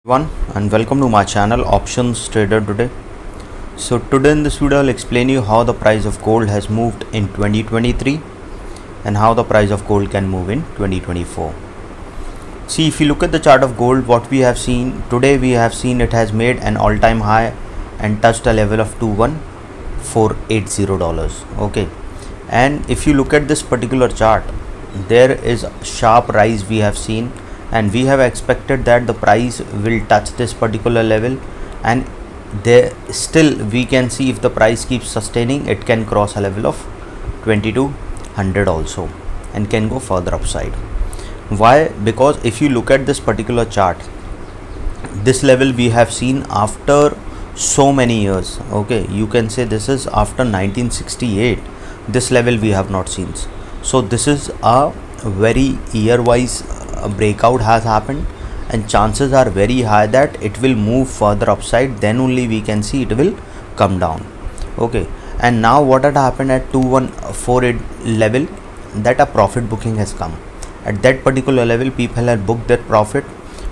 Everyone, and welcome to my channel Options Trader today. So today in this video I'll explain you how the price of gold has moved in 2023 and how the price of gold can move in 2024. See, if you look at the chart of gold, what we have seen today, we have seen it has made an all-time high and touched a level of $21,480. Okay, and if you look at this particular chart, there is a sharp rise we have seen, and we have expected that the price will touch this particular level, and there still we can see if the price keeps sustaining, it can cross a level of 2200 also and can go further upside. Why? Because if you look at this particular chart, this level we have seen after so many years. Okay, you can say this is after 1968. This level we have not seen. So this is a very year wise breakout has happened, and chances are very high that it will move further upside, then only we can see it will come down. Okay, and now what had happened at 2148 level, that a profit booking has come. At that particular level people had booked their profit.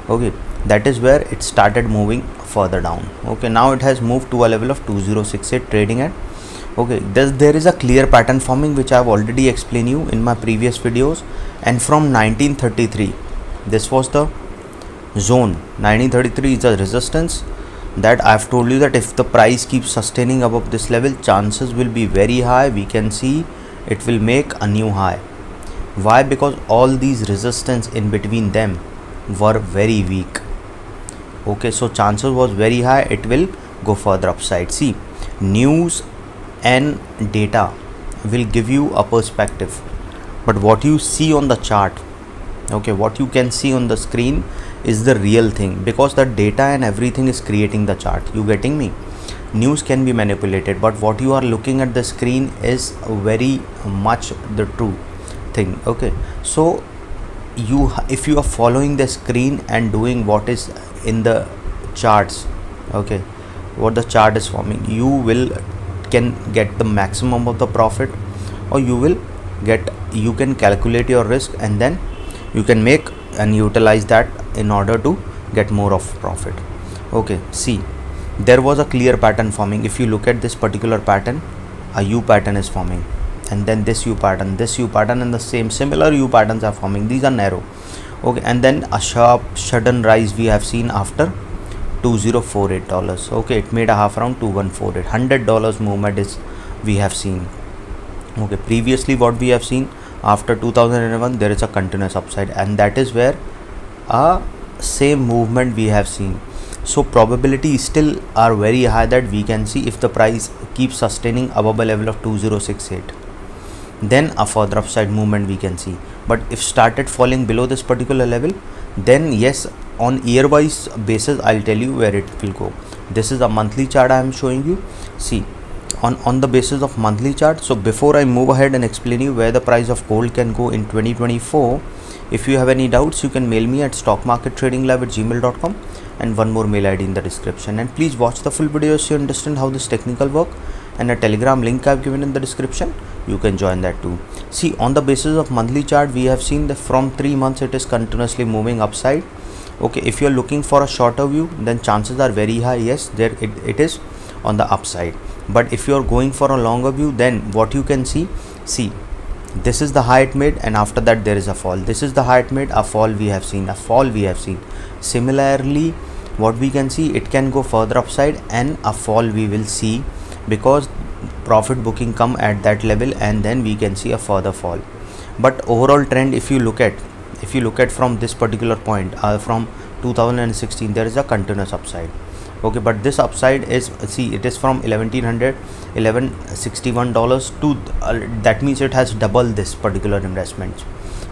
Okay, that is where it started moving further down. Okay, now it has moved to a level of 2068 trading at. Okay, there is a clear pattern forming which I have already explained you in my previous videos, and from 1933 this was the zone. 1933 is a resistance that I have told you that if the price keeps sustaining above this level, chances will be very high we can see it will make a new high. Why? Because all these resistance in between them were very weak. Okay, so chances was very high it will go further upside. See, news and data will give you a perspective, but what you see on the chart, okay, what you can see on the screen is the real thing, because the data and everything is creating the chart. You getting me? News can be manipulated, but what you are looking at the screen is very much the true thing. Okay, so if you are following the screen and doing what is in the charts, okay, what the chart is forming, you can get the maximum of the profit, or you can calculate your risk and then you can make and utilize that in order to get more of profit. Okay, see, there was a clear pattern forming. If you look at this particular pattern, a U pattern is forming, and then this U pattern, and the similar U patterns are forming. These are narrow. Okay, and then a sharp sudden rise we have seen after $2048. Okay, it made a half round 2148. $100 movement is we have seen. Okay, previously what we have seen after 2011, there is a continuous upside, and that is where a same movement we have seen. So probability still are very high that we can see if the price keeps sustaining above a level of 2068, then a further upside movement we can see. But if started falling below this particular level, then yes, on year wise basis I'll tell you where it will go. This is a monthly chart I am showing you. See, on the basis of monthly chart. So before I move ahead and explain you where the price of gold can go in 2024, if you have any doubts, you can mail me at stockmarkettradinglab@gmail.com, and one more mail ID in the description. And please watch the full video so you understand how this technical work, and a telegram link I've given in the description, you can join that too. See, on the basis of monthly chart, we have seen that from 3 months it is continuously moving upside. Okay, if you are looking for a shorter view, then chances are very high, yes, there it is on the upside. But if you are going for a longer view, then what you can see, this is the high it made, and after that there is a fall. This is the high it made, a fall we have seen, a fall we have seen. Similarly, what we can see, it can go further upside and a fall we will see, because profit booking come at that level, and then we can see a further fall. But overall trend, if you look at from this particular point, from 2016, there is a continuous upside. Okay, but this upside is, see, it is from $1161 to that means it has doubled this particular investment.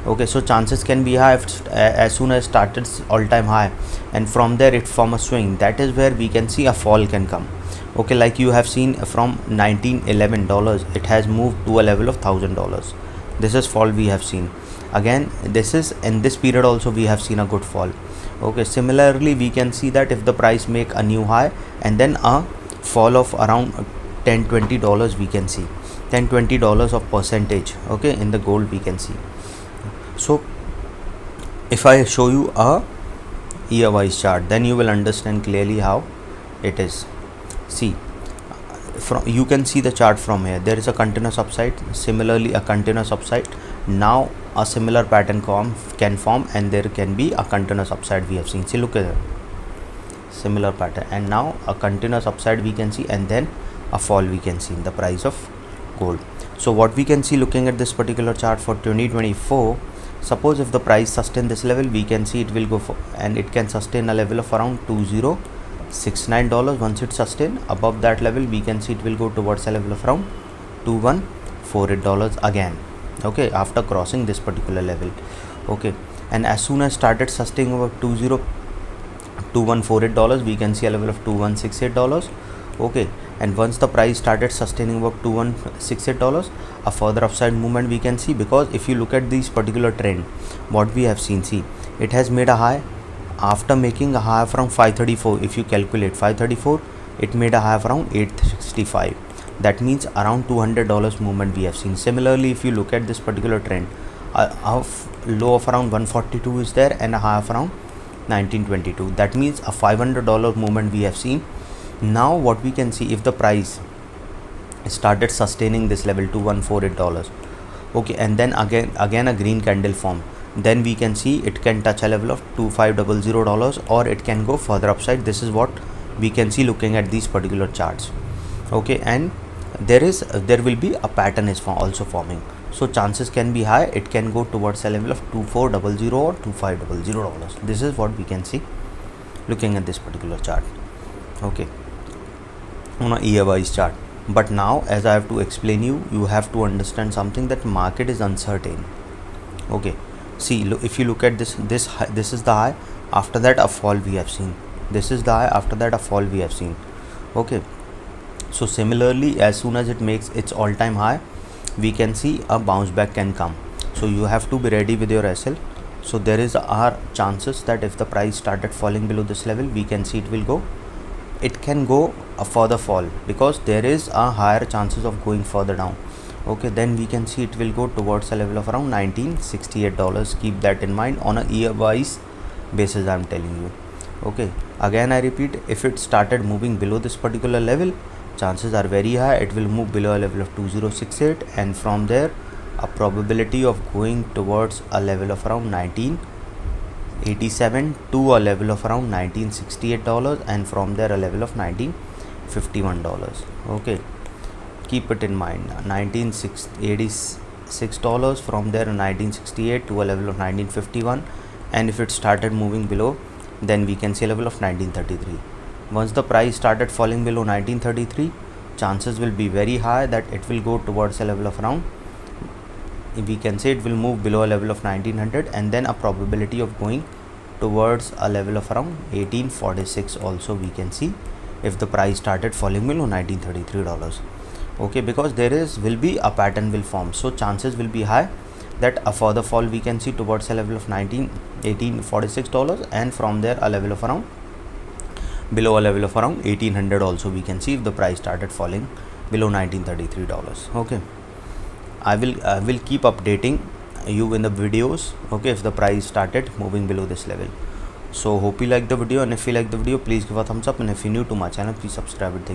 Okay, so chances can be high as soon as started all-time high, and from there it form a swing. That is where we can see a fall can come. Okay, like you have seen from $1911, it has moved to a level of $1000. This is fall we have seen. Again, this is in this period also we have seen a good fall. Okay, similarly we can see that if the price make a new high and then a fall of around $10-20 we can see, $10-20 of percentage. Okay, in the gold we can see. So if I show you a year wise chart, then you will understand clearly how it is. See, from you can see the chart from here. There is a continuous upside, similarly a continuous upside. Now a similar pattern can form, and there can be a continuous upside we have seen. See, look at it, similar pattern, and now a continuous upside we can see, and then a fall we can see in the price of gold. So what we can see looking at this particular chart for 2024, suppose if the price sustain this level, we can see it will go for, and it can sustain a level of around $2069. Once it sustain above that level, we can see it will go towards a level of around $2148 again, okay, after crossing this particular level, okay. And as soon as started sustaining over $2148, we can see a level of $2168, okay. And once the price started sustaining above $2168, a further upside movement we can see, because if you look at this particular trend, what we have seen, see, it has made a high after making a high from 534. If you calculate 534, it made a high of around 865. That means around $200 movement we have seen. Similarly, if you look at this particular trend, a low of around 142 is there and a high of around 1922. That means a $500 movement we have seen. Now what we can see, if the price started sustaining this level $2148, okay, and then again a green candle form, then we can see it can touch a level of $2500, or it can go further upside. This is what we can see looking at these particular charts, okay. And there will be a pattern is also forming, so chances can be high it can go towards a level of $2400 or $2500. This is what we can see looking at this particular chart, okay, on a year wise chart. But now, as I have to explain you have to understand something, that market is uncertain, okay. See, if you look at this is the high, after that a fall we have seen. This is the high, after that a fall we have seen, okay. So similarly, as soon as it makes its all-time high, we can see a bounce back can come. So you have to be ready with your SL. So there is our chances that if the price started falling below this level, we can see it can go a further fall, because there is a higher chances of going further down, okay. Then we can see it will go towards a level of around $1968. Keep that in mind on a year wise basis, I am telling you, okay. Again I repeat, if it started moving below this particular level, chances are very high it will move below a level of 2068, and from there a probability of going towards a level of around 1987 to a level of around $1968, and from there a level of $1951, okay. Keep it in mind, $1986, from there 1968 to a level of 1951, and if it started moving below, then we can see a level of 1933. Once the price started falling below 1933, chances will be very high that it will go towards a level of around, we can say it will move below a level of 1900, and then a probability of going towards a level of around 1846 also we can see, if the price started falling below $1933, okay, because will be a pattern will form. So chances will be high that a further fall we can see towards a level of $1846, and from there a level of around below a level of around 1800 also we can see, if the price started falling below $1933, okay. I will keep updating you in the videos, okay, if the price started moving below this level. So hope you like the video, and if you like the video, please give a thumbs up, and if you're new to my channel, please subscribe it.